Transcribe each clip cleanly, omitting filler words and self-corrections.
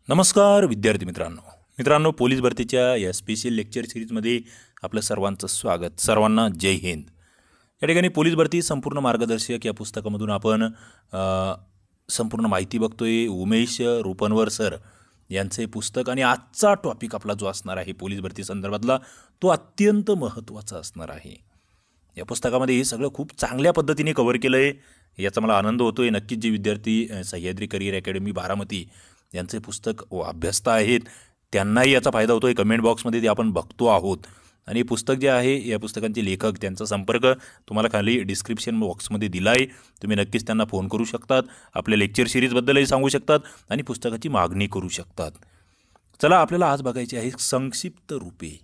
नमस्कार विद्यार्थी मित्रांनो पोलीस भरतीच्या या स्पेशल लेक्चर सिरीजमध्ये आपलं सर्वांचं स्वागत. सर्वांना जय हिंद. या ठिकाणी पोलीस भरती संपूर्ण मार्गदर्शक या पुस्तकामधून आपण संपूर्ण माहिती बघतोय. उमेश रुपनवर सर यांचे पुस्तक आणि आजचा टॉपिक आपला जो असणार आहे पोलीस भरती संदर्भातला तो अत्यंत महत्त्वाचा असणार आहे. या पुस्तकामध्ये हे सगळं खूप चांगल्या पद्धतीने कव्हर केलं आहे, याचा मला आनंद होतोय. नक्कीच जे विद्यार्थी सह्याद्री करिअर अकॅडमी बारामती यांचे पुस्तक अभ्यासत आहेत त्यांनाही याचा फायदा होतो आहे. कमेंट बॉक्समध्ये ते आपण बघतो आहोत. आणि पुस्तक जे आहे या पुस्तकांचे लेखक त्यांचा संपर्क तुम्हाला खाली डिस्क्रिप्शन बॉक्समध्ये दिला आहे. तुम्ही नक्कीच त्यांना फोन करू शकतात, आपल्या लेक्चर सिरीजबद्दलही सांगू शकतात आणि पुस्तकाची मागणी करू शकतात. चला आपल्याला आज बघायची आहे संक्षिप्त रूपे.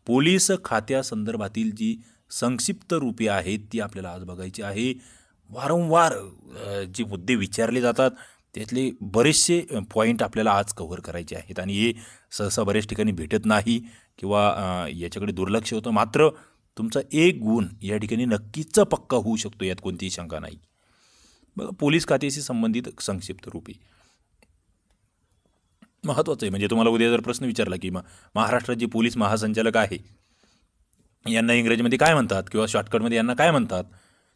पोलीस खात्यासंदर्भातील जी संक्षिप्त रूपे आहेत ती आपल्याला आज बघायची आहे. वारंवार जे मुद्दे विचारले जातात त्यातले बरेचसे पॉईंट आपल्याला आज कव्हर करायचे आहेत आणि हे सहसा बऱ्याच ठिकाणी भेटत नाही किंवा याच्याकडे दुर्लक्ष होतं. मात्र तुमचा एक गुण या ठिकाणी नक्कीच पक्का होऊ शकतो, यात कोणतीही शंका नाही. बघा, पोलीस खात्याशी संबंधित संक्षिप्त रूपे महत्त्वाचं आहे. म्हणजे तुम्हाला उद्या जर प्रश्न विचारला की महाराष्ट्रात जे पोलीस महासंचालक आहे यांना इंग्रजीमध्ये काय म्हणतात किंवा शॉर्टकटमध्ये यांना काय म्हणतात,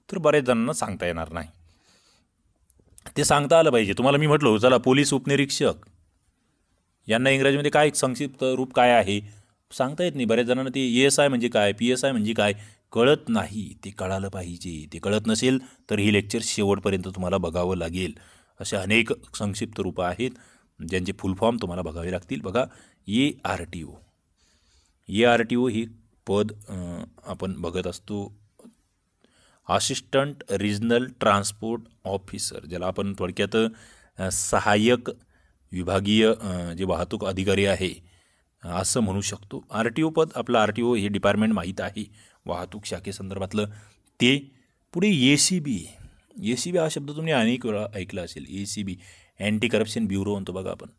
तर बऱ्याच जणांना सांगता येणार नाही. ते सांगता आलं पाहिजे. तुम्हाला मी म्हटलो चला पोलीस उपनिरीक्षक यांना इंग्रजीमध्ये काय संक्षिप्त रूप काय आहे सांगता येत नाही. बऱ्याच जणांना ते ASI म्हणजे काय, PSI म्हणजे काय कळत नाही. ते कळालं पाहिजे. ते कळत नसेल तर ही लेक्चर शेवटपर्यंत तुम्हाला बघावं लागेल. असे अनेक संक्षिप्त रूपं आहेत ज्यांचे फुल फॉर्म तुम्हाला बघावे लागतील. बघा, ARTO ही पद आपण बघत असतो, असिस्टंट रिजनल ट्रान्सपोर्ट ऑफिसर, ज्याला आपण थोडक्यात सहाय्यक विभागीय जे वाहतूक अधिकारी आहे असं म्हणू शकतो. RTO पद आपलं RTO हे डिपार्टमेंट माहीत आहे वाहतूक शाखेसंदर्भातलं. ते पुढे ACB हा शब्द तुम्ही अनेक वेळा ऐकला असेल. ACB अँटी करप्शन ब्युरो म्हणतो बघा आपण.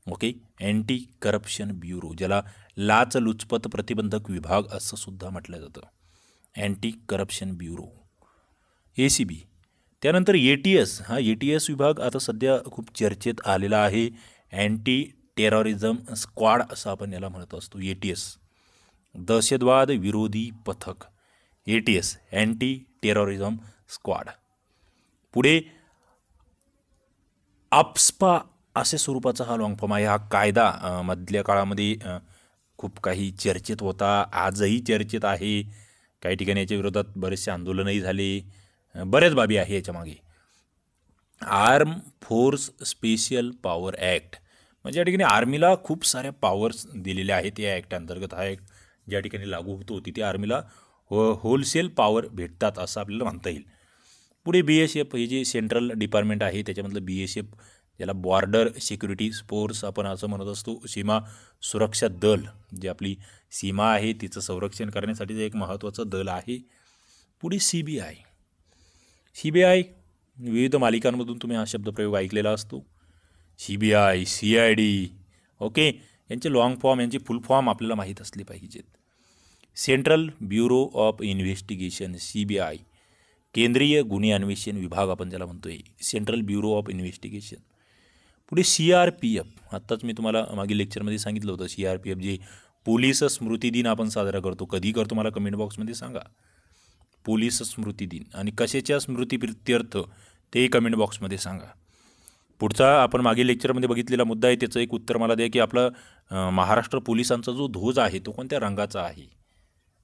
ओके, अँटी करप्शन ब्युरो, ज्याला लाचलुचपत प्रतिबंधक विभाग असं सुद्धा म्हटलं जातं. Anti corruption bureau ACB. त्यानंतर ATS, हा ATS विभाग आता सध्या खूप चर्चेत आलेला आहे. अँटी टेररिझम स्क्वॉड असं आपण याला म्हणत असतो. ATS दहशतवाद विरोधी पथक, ATS अँटी टेररिझम स्क्वॉड. पुढे AFSPA असे स्वरूपाचा हा लॉंग फॉर्म आहे. हा कायदा मधल्या काळामध्ये खूप काही चर्चेत होता, आजही चर्चेत आहे. काही ठिकाणी याच्या विरोधात बरेचसे आंदोलनही झाले. बऱ्याच बाबी आहे याच्यामागे. Arm force special power act, म्हणजे या ठिकाणी आर्मीला खूप साऱ्या पॉवर्स दिलेल्या आहेत या ॲक्ट अंतर्गत. हा ॲक्ट ज्या ठिकाणी लागू होतो तिथे आर्मीला होलसेल पॉवर भेटतात असं आपल्याला म्हणता येईल. पुढे BSF हे जे सेंट्रल डिपार्टमेंट आहे त्याच्यामधलं BSF, ज्याला बॉर्डर सिक्युरिटी फोर्स आपण असं म्हणत असतो. सीमा सुरक्षा दल, जे आपली सीमा आहे तिचं संरक्षण करण्यासाठीचं एक महत्त्वाचं दल आहे. पुढे CBI विविध मालिकांमधून तुम्ही हा शब्दप्रयोग ऐकलेला असतो. CBI, CID, ओके, यांचे लॉंग फॉर्म यांचे फुल फॉर्म आपल्याला माहीत असले पाहिजेत. Central bureau of investigation CBI, केंद्रीय गुन्हे अन्वेषण विभाग आपण ज्याला म्हणतोय, सेंट्रल ब्युरो ऑफ इन्व्हेस्टिगेशन. पुढे CRPF, आत्ताच मी तुम्हाला मागील लेक्चरमध्ये सांगितलं होतं. CRPF जे पोलीस स्मृती दिन आपण साजरा करतो, कधी करतो मला कमेंट बॉक्समध्ये सांगा. पोलीस स्मृती दिन आणि कशाच्या स्मृतीप्रित्यर्थ ते कमेंट बॉक्समध्ये सांगा. पुढचा आपण मागील लेक्चरमध्ये बघितलेला मुद्दा आहे त्याचं एक उत्तर मला द्या की आपला महाराष्ट्र पोलिसांचा जो ध्वज आहे तो कोणत्या रंगाचा आहे.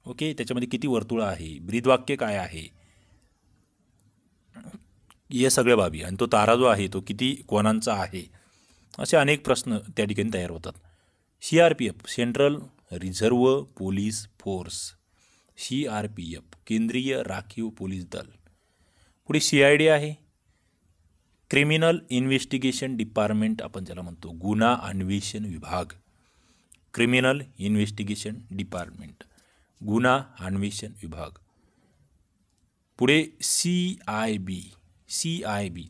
ओके, त्याच्यामध्ये किती वर्तुळं आहे, ब्रीदवाक्य काय आहे, या सगळ्या बाबी, आणि तो तारा जो आहे तो किती कोणांचा आहे, असे अनेक प्रश्न त्या ठिकाणी तयार होतात. CRPF central reserve police force, CRPF केंद्रीय राखीव पोलीस दल. पुढे CID आहे, क्रिमिनल इन्व्हेस्टिगेशन डिपार्टमेंट आपण ज्याला म्हणतो, गुन्हा अन्वेषण विभाग. क्रिमिनल इन्व्हेस्टिगेशन डिपार्टमेंट, गुन्हा अन्वेषण विभाग. पुढे CIB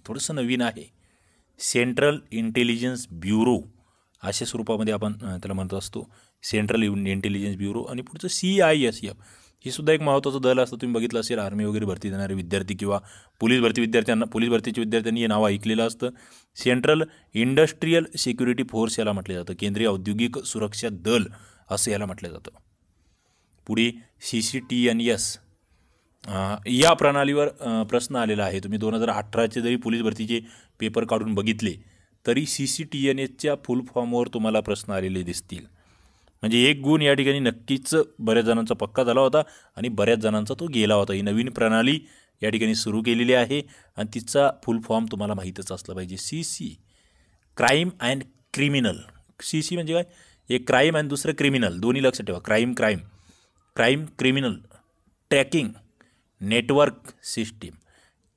थोडंसं नवीन आहे, सेंट्रल इंटेलिजन्स ब्युरो अशा स्वरूपामध्ये आपण त्याला म्हणत असतो, सेंट्रल इंटेलिजन्स ब्युरो. आणि पुढचं CISF ही सुद्धा एक महत्त्वाचं दल असतं. तुम्ही बघितलं असेल आर्मी वगैरे भरती देणारे विद्यार्थी किंवा पोलीस भरतीच्या विद्यार्थ्यांनी हे नाव ऐकलेलं असतं. सेंट्रल इंडस्ट्रीयल सिक्युरिटी फोर्स याला म्हटलं जातं. केंद्रीय औद्योगिक सुरक्षा दल असं याला म्हटलं जातं. पुढे CCTNS या प्रणालीवर प्रश्न आलेला आहे. तुम्ही 2018चे जरी पोलीस भरतीचे पेपर काढून बघितले तरी CCTNSच्या फुल फॉर्मवर तुम्हाला प्रश्न आलेले दिसतील. म्हणजे एक गुण या ठिकाणी नक्कीच बऱ्याच जणांचा पक्का झाला होता आणि बऱ्याच जणांचा तो गेला होता. ही नवीन प्रणाली या ठिकाणी सुरू केलेली आहे आणि तिचा फुल फॉर्म तुम्हाला माहीतच असलं पाहिजे. CC crime and criminal. CC म्हणजे काय? एक क्राईम आणि दुसरं क्रिमिनल, दोन्ही लक्षात ठेवा. Crime criminal tracking network system.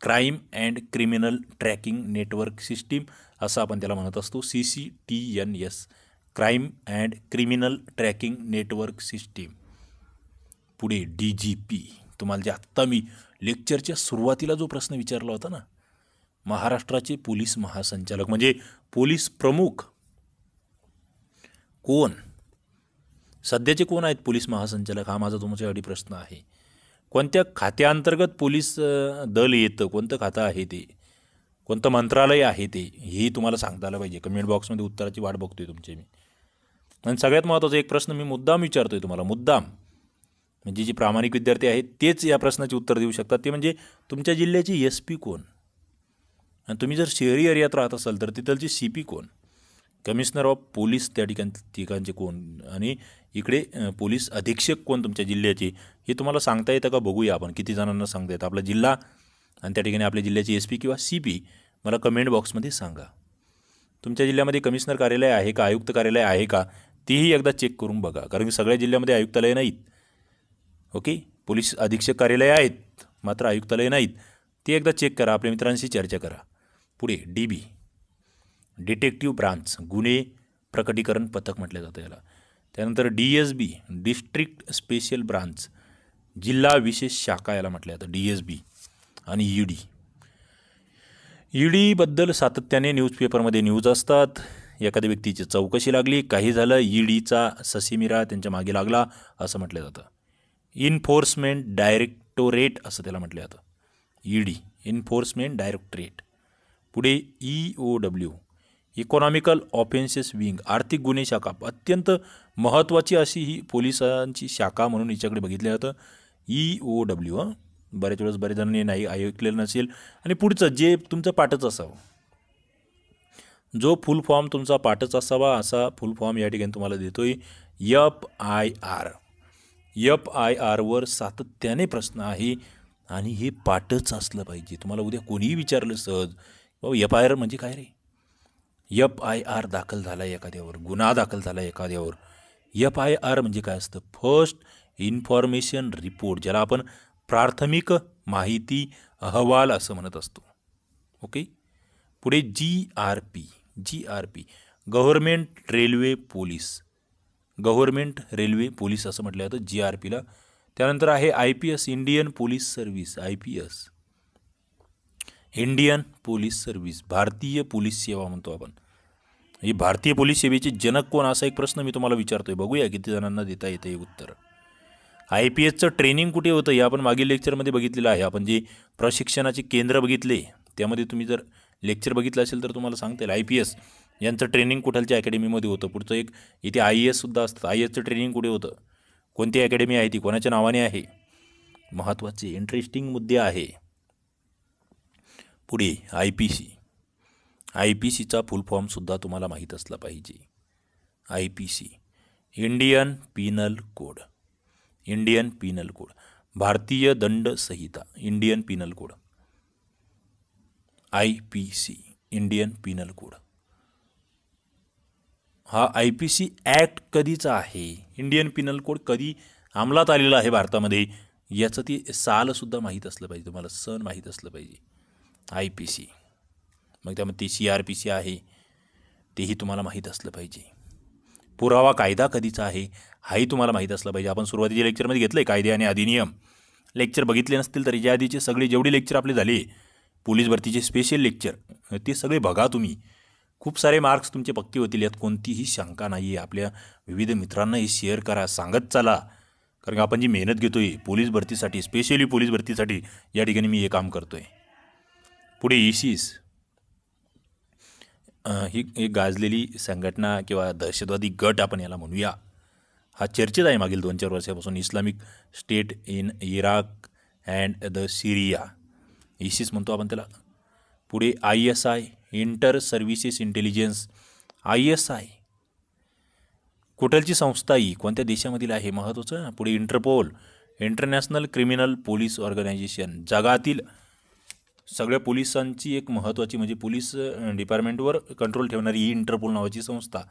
Crime and criminal tracking network system असं आपण त्याला म्हणत असतो. CCTNS crime and criminal tracking network system. पुढे DGP. तुम्हाला जे आत्ता मी लेक्चरच्या सुरुवातीला जो प्रश्न विचारला होता ना, महाराष्ट्राचे पोलीस महासंचालक म्हणजे पोलीस प्रमुख कोण? सध्याचे कोण आहेत पोलीस महासंचालक? हा माझा तुमच्यासाठी प्रश्न आहे. कोणत्या खात्याअंतर्गत पोलीस दल येतं, कोणतं खातं आहे ते, कोणतं मंत्रालय आहे ते, हेही तुम्हाला सांगता आलं पाहिजे. कमेंट बॉक्समध्ये उत्तराची वाट बघतोय तुमची मी. आणि सगळ्यात महत्त्वाचा एक प्रश्न मी मुद्दाम विचारतोय तुम्हाला, मुद्दाम. म्हणजे जे प्रामाणिक विद्यार्थी आहेत तेच या प्रश्नाचे उत्तर देऊ शकतात. ते म्हणजे तुमच्या जिल्ह्याचे SP कोण? आणि तुम्ही जर शहरी एरियात राहत असाल तर तिथलचे CP कोण? कमिशनर ऑफ पोलीस त्या ठिकाणचे कोण? आणि इकडे पोलीस अधीक्षक कोण तुमच्या जिल्ह्याचे? हे तुम्हाला सांगता येतं का? बघूया आपण किती जणांना सांगता येतं. आपला जिल्हा आणि त्या ठिकाणी आपल्या जिल्ह्याचे SP किंवा CP मला कमेंट बॉक्समध्ये सांगा. तुमच्या जिल्ह्यामध्ये कमिशनर कार्यालय आहे का, आयुक्त कार्यालय आहे का, तेही एकदा चेक करून बघा. कारण की सगळ्या जिल्ह्यामध्ये आयुक्तालय नाहीत. ओके, पोलीस अधीक्षक कार्यालय आहेत मात्र आयुक्तालय नाहीत. ते एकदा चेक करा, आपल्या मित्रांशी चर्चा करा. पुढे DB डिटेक्टिव्ह ब्रांच, गुन्हे प्रकटीकरण पथक म्हटलं जातं याला. त्यानंतर DSB डिस्ट्रिक्ट स्पेशल ब्रांच, जिल्हा विशेष शाखा याला म्हटलं जातं DSB. आणि ED बद्दल सातत्याने न्यूजपेपरमध्ये न्यूज असतात. एखाद्या व्यक्तीची चौकशी लागली, काही झालं, EDचा ससेमिरा त्यांच्या मागे लागला असं म्हटलं जातं. इन्फोर्समेंट डायरेक्टोरेट असं त्याला म्हटलं जातं. ED enforcement directorate. पुढे EOW इकॉनॉमिकल ऑफेन्सेस विंग, आर्थिक गुन्हे शाखा. अत्यंत महत्त्वाची अशी ही पोलिसांची शाखा म्हणून हिच्याकडे बघितलं जातं. EOW. बऱ्याच वेळेस बरेच जणांनी नाही ऐकलेलं नसेल. आणि पुढचं जे तुमचं पाठच असावं, जो फुल फॉर्म तुमचा पाठच असावा असा फुल फॉर्म या ठिकाणी तुम्हाला देतोय. FIR वर सातत्याने प्रश्न आहे आणि हे पाठच असलं पाहिजे. तुम्हाला उद्या कोणीही विचारलं सहज, FIR म्हणजे काय रे? FIR दाखल झाला एखाद्यावर, गुन्हा दाखल झाला एखाद्यावर. FIR म्हणजे काय असतं? फर्स्ट इन्फॉर्मेशन रिपोर्ट, ज्याला आपण प्राथमिक माहिती अहवाल असं म्हणत असतो. ओके. पुढे GRP गव्हर्मेंट रेल्वे पोलीस असं म्हटलं जातं GRPला. त्यानंतर आहे IPS Indian police service. Indian police service, भारतीय पोलीस सेवा म्हणतो आपण. ही भारतीय पोलीस सेवेचे जनक कोण असा एक प्रश्न मी तुम्हाला विचारतोय. बघूया किती जणांना देता येतं हे उत्तर. IPSचं ट्रेनिंग कुठे होतं हे आपण मागील लेक्चरमध्ये बघितलेलं आहे. आपण जे प्रशिक्षणाचे केंद्र बघितले त्यामध्ये तुम्ही जर लेक्चर बघितलं असेल तर तुम्हाला सांगता येईल IPS यांचं ट्रेनिंग कुठलच्या अकॅडमीमध्ये होतं. पुढचं एक इथे IAS सुद्धा असतं. IASचं ट्रेनिंग कुठे होतं, कोणती अकॅडमी आहे ती, कोणाच्या नावाने आहे, महत्त्वाचे इंटरेस्टिंग मुद्दे आहे. पुढे IPCचा फुल फॉर्मसुद्धा तुम्हाला माहीत असला पाहिजे. IPC इंडियन पिनल कोड, भारतीय दंड संहिता, Indian Pinal code. IPC Indian Pinal code. हा IPC ॲक्ट कधीचा आहे, इंडियन पिनल कोड कधी अंमलात आलेला आहे भारतामध्ये, याचं ती सालसुद्धा माहीत असलं पाहिजे तुम्हाला, सन माहीत असलं पाहिजे. IPC मग त्यामध्ये CRPC आहे तेही तुम्हाला माहीत असलं पाहिजे. पुरावा कायदा कधीचा आहे हाही तुम्हाला माहीत असलं पाहिजे. आपण सुरुवातीच्या लेक्चरमध्ये घेतलं आहे कायदे आणि अधिनियम. लेक्चर बघितले नसतील तर या आधीचे सगळे जेवढे लेक्चर आपले झाले पोलीस भरतीचे स्पेशल लेक्चर ते सगळे बघा तुम्ही. खूप सारे मार्क्स तुमचे पक्के होतील, यात कोणतीही शंका नाही आहे. आपल्या विविध मित्रांना हे शेअर करा, सांगत चला, कारण की आपण जी मेहनत घेतोय पोलीस भरतीसाठी, स्पेशली पोलीस भरतीसाठी, या ठिकाणी मी हे काम करतोय. पुढे इसिस, ही एक गाजलेली संघटना किंवा दहशतवादी गट आपण याला म्हणूया. हा चर्चेत आहे मागील 2-4 वर्षापासून. Islamic State in Iraq and the Syria, ISIS म्हणतो आपण त्याला. पुढे ISI, Inter Services Intelligence. ISI कुठलची संस्था ही, कोणत्या देशामधील आहे, महत्त्वाचं. पुढे Interpol, International Criminal Police Organisation, जगातील सगळ्या पोलिसांची एक महत्त्वाची, म्हणजे पोलीस डिपार्टमेंटवर कंट्रोल ठेवणारी ही इंटरपोल नावाची संस्था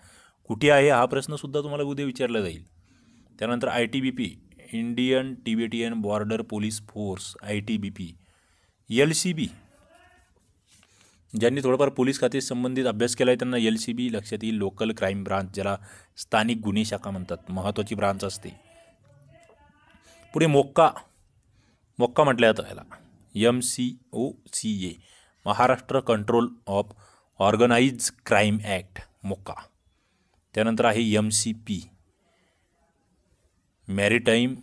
कुठे आहे, हा प्रश्नसुद्धा तुम्हाला उद्या विचारला जाईल. त्यानंतर ITBP, Indian Tibetan border police force, ITBP. LCB, ज्यांनी थोडंफार पोलीस खाते संबंधित अभ्यास केला आहे त्यांना LCB लक्षात येईल, लोकल क्राईम ब्रांच, ज्याला स्थानिक गुन्हे शाखा म्हणतात, महत्त्वाची ब्रांच असते. पुढे मोक्का, मोक्का म्हटलं जातं याला, MCOCA, Maharashtra control of organise crime act, MCOCA. त्यानंतर आहे MCP, मॅरिटाईम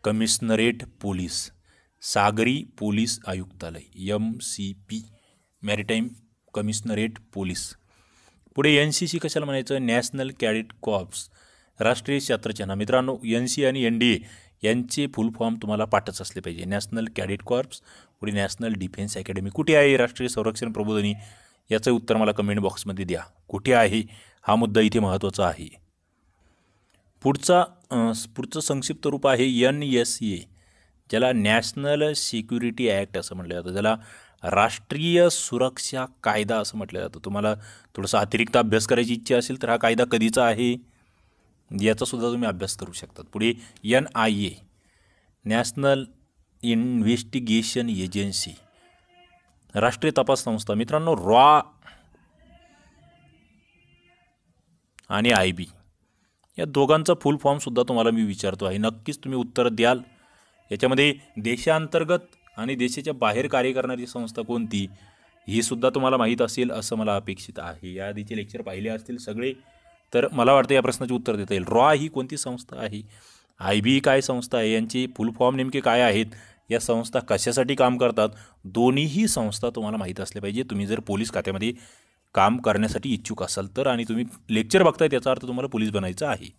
कमिशनरेट पोलीस, सागरी पोलीस आयुक्तालय, MCP, मॅरिटाईम कमिशनरेट पोलीस. पुढे NCC कशाला म्हणायचं, नॅशनल कॅडेट कॉर्प्स, राष्ट्रीय छात्रसेना. मित्रांनो, NC आणि NDA यांचे फुल फॉर्म तुम्हाला पाठच असले पाहिजे. नॅशनल कॅडेट कॉर्प्स, पुढे नॅशनल डिफेन्स अकॅडमी. कुठे आहे राष्ट्रीय संरक्षण प्रबोधिनी, याचं उत्तर मला कमेंट बॉक्समध्ये द्या. कुठे आहे हा मुद्दा इथे महत्त्वाचा आहे. पुढचं संक्षिप्त रूप आहे NSA, ज्याला नॅशनल सिक्युरिटी ॲक्ट असं म्हटलं जातं, ज्याला राष्ट्रीय सुरक्षा कायदा असं म्हटलं जातं. तुम्हाला थोडासा अतिरिक्त अभ्यास करायची इच्छा असेल तर हा कायदा कधीचा आहे याचासुद्धा तुम्ही अभ्यास करू शकतात. पुढे NIA, नॅशनल इन्व्हेस्टिगेशन एजन्सी, राष्ट्रीय तपास संस्था. मित्रांनो, रॉ आणि IB या दोघांचा फुल फॉर्मसुद्धा तुम्हाला मी विचारतो आहे, नक्कीच तुम्ही उत्तर द्याल. याच्यामध्ये देशांतर्गत आणि देशाच्या बाहेर कार्य करणारी संस्था कोणती ही सुद्धा तुम्हाला माहीत असेल असं मला अपेक्षित आहे. या आधीचे लेक्चर पाहिले असतील सगळे, तर मला वाटतं या प्रश्नाचे उत्तर देता येईल. रॉ ही कोणती संस्था आहे, IB काय संस्था आहे, यांचे फुल फॉर्म नेमके काय आहेत, या संस्था कशासाठी काम करतात, दोन्हीही संस्था तुम्हाला माहीत असल्या पाहिजे. तुम्ही जर पोलीस खात्यामध्ये काम करण्यासाठी इच्छुक असाल तर, आणि तुम्ही लेक्चर बघताय त्याचा अर्थ तुम्हाला पोलीस बनायचं आहे.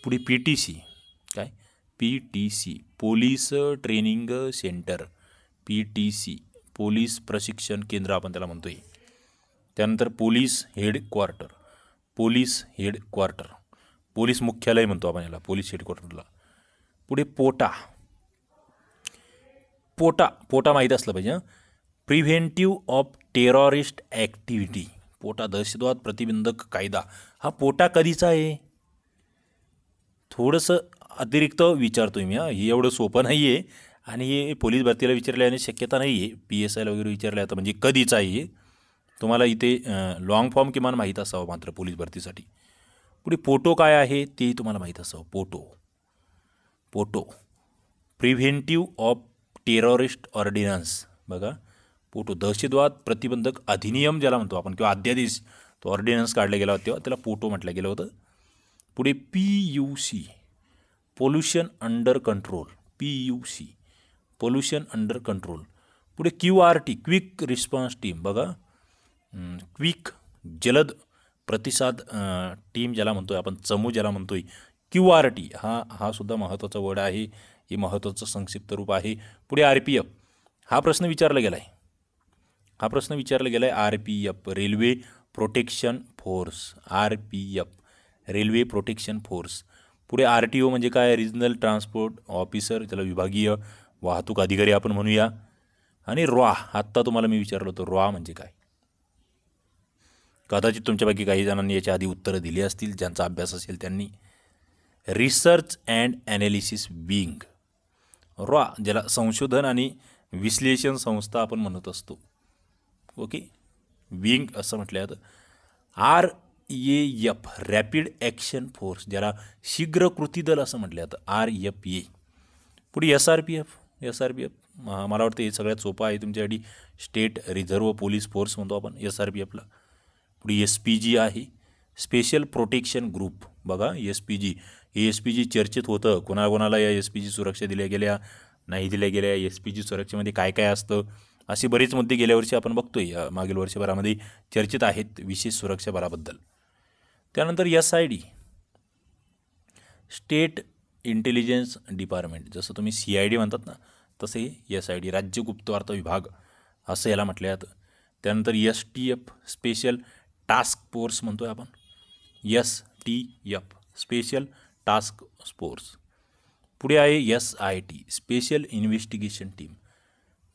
पुढे PTC, काय PTC, police training centre, PTC, police प्रशिक्षण केंद्र आपण त्याला म्हणतोय. त्यानंतर police headquarter, police headquarter, police मुख्यालय म्हणतो आपण याला, पोलीस हेडक्वार्टरला. पुढे पोटा, पोटा पोटा माहीत असलं पाहिजे. प्रिव्हेंटिव्ह ऑफ टेररिस्ट ॲक्टिव्हिटी, पोटा दहशतवाद प्रतिबंधक कायदा. हा पोटा कधीचा आहे, थोडंसं अतिरिक्त विचारतोय मी. हे एवढं सोपं नाही आहे, आणि हे पोलीस भरतीला विचारल्याने शक्यता नाही आहे. PSIला वगैरे विचारलं जातं, म्हणजे कधीचा आहे. तुम्हाला इथे लॉंग फॉर्म किमान माहीत असावं मात्र पोलीस भरतीसाठी. पुढे पोटो काय आहे ते तुम्हाला माहीत असावं. POTO preventive of terrorist ordinance. बघा, पोटो दहशतवाद प्रतिबंधक अधिनियम ज्याला म्हणतो आपण, किंवा अध्यादेश, तो ऑर्डिनन्स काढला गेला होता तेव्हा त्याला पोटो म्हटलं गेलं होतं. पुढे PUC, pollution under control, PUC, pollution under control. पुढे QRT, क्विक रिस्पॉन्स टीम. बघा, क्विक जलद प्रतिसाद टीम ज्याला म्हणतोय आपण, चमू ज्याला म्हणतोय, QRT हा सुद्धा महत्त्वाचा वर्ड आहे, हे महत्त्वाचं संक्षिप्त रूप आहे. पुढे RPF, हा प्रश्न विचारला गेला आहे, RPF, railway protection force, RPF, railway protection force. पुढे RTO म्हणजे काय, रिजनल ट्रान्सपोर्ट ऑफिसर, त्याला विभागीय वाहतूक अधिकारी आपण म्हणूया. आणि रॉ, आत्ता तुम्हाला मी विचारलं होतं रॉ म्हणजे काय. कदाचित तुमच्यापैकी काही जणांनी याच्या आधी उत्तरं दिली असतील, ज्यांचा अभ्यास असेल त्यांनी. Research and analysis wing, raw ज्याला संशोधन आणि विश्लेषण संस्था आपण म्हणत असतो, ओके, विंग असं म्हटलं जातं. RAF, रॅपिड ॲक्शन फोर्स, ज्याला शीघ्र कृती दल असं म्हटलं जातं, RFA. पुढे SRPF, मला वाटतं हे सगळ्यात सोपं आहे तुमच्यासाठी, स्टेट रिझर्व्ह पोलीस फोर्स म्हणतो आपण SRPFला. पुढे SPG आहे, स्पेशल प्रोटेक्शन ग्रुप. बघा, SPG, ASPG चर्चेत होतं, कोणाकोणाला या ASPG सुरक्षा दिल्या गेल्या, नाही दिल्या गेल्या, ASPG सुरक्षेमध्ये काय काय असतं, असे बरेच मुद्दे गेल्या वर्षी आपण बघतोय, मागील वर्षभरामध्ये चर्चेत आहेत विशेष सुरक्षा बलाबद्दल. त्यानंतर SID, स्टेट इंटेलिजन्स डिपार्टमेंट, जसं तुम्ही CID म्हणतात ना तसे SID, राज्य गुप्तवार्ता विभाग असं याला म्हटलं जातं. त्यानंतर STF, स्पेशल टास्क फोर्स म्हणतोय आपण, STF स्पेशल टास्क फोर्स. पुढे आहे SIT, स्पेशल इन्व्हेस्टिगेशन टीम,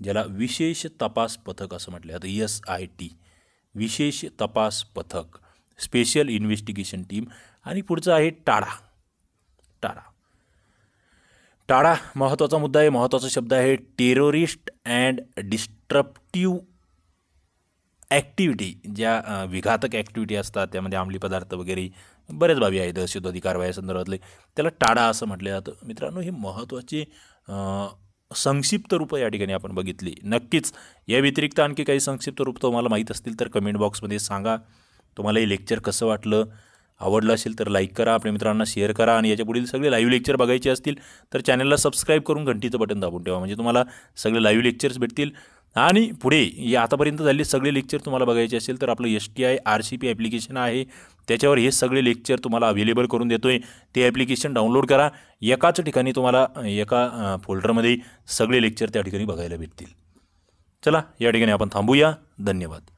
ज्याला विशेष तपास पथक असं म्हटलं जातं. SIT विशेष तपास पथक, स्पेशल इन्व्हेस्टिगेशन टीम. आणि पुढचं आहे टाडा महत्त्वाचा मुद्दा आहे, महत्त्वाचा शब्द आहे. टेररिस्ट अँड डिस्ट्रप्टिव्ह ॲक्टिव्हिटी, ज्या विघातक ॲक्टिव्हिटी असतात त्यामध्ये अंमली पदार्थ वगैरे बरेच बाबी आहेत दहशतवादी कारवाया त्याला टाडा असं म्हटलं जातं. मित्रांनो, हे महत्त्वाचे संक्षिप्त रूपं या ठिकाणी आपण बघितली. नक्कीच या व्यतिरिक्त आणखी काही संक्षिप्त रूप तुम्हाला माहीत असतील तर कमेंट बॉक्समध्ये सांगा. तुम्हाला हे लेक्चर कसं वाटलं, आवडलं असेल तर लाईक करा, आपल्या मित्रांना शेअर करा. आणि याच्या पुढील सगळे लाईव्ह लेक्चर बघायचे असतील तर चॅनलला सबस्क्राईब करून घंटीचं बटन दाबून ठेवा, म्हणजे तुम्हाला सगळे लाईव्ह लेक्चर्स भेटतील. आणि पुढे या आतापर्यंत झालेले सगळे लेक्चर तुम्हाला बघायचे असेल तर आपलं STI RCP ॲप्लिकेशन आहे, त्याच्यावर हे सगळे लेक्चर तुम्हाला अवेलेबल करून देतो आहे. ते ॲप्लिकेशन डाउनलोड करा. एकाच ठिकाणी तुम्हाला एका फोल्डरमध्ये सगळे लेक्चर त्या ठिकाणी बघायला भेटतील. चला, या ठिकाणी आपण थांबूया. धन्यवाद.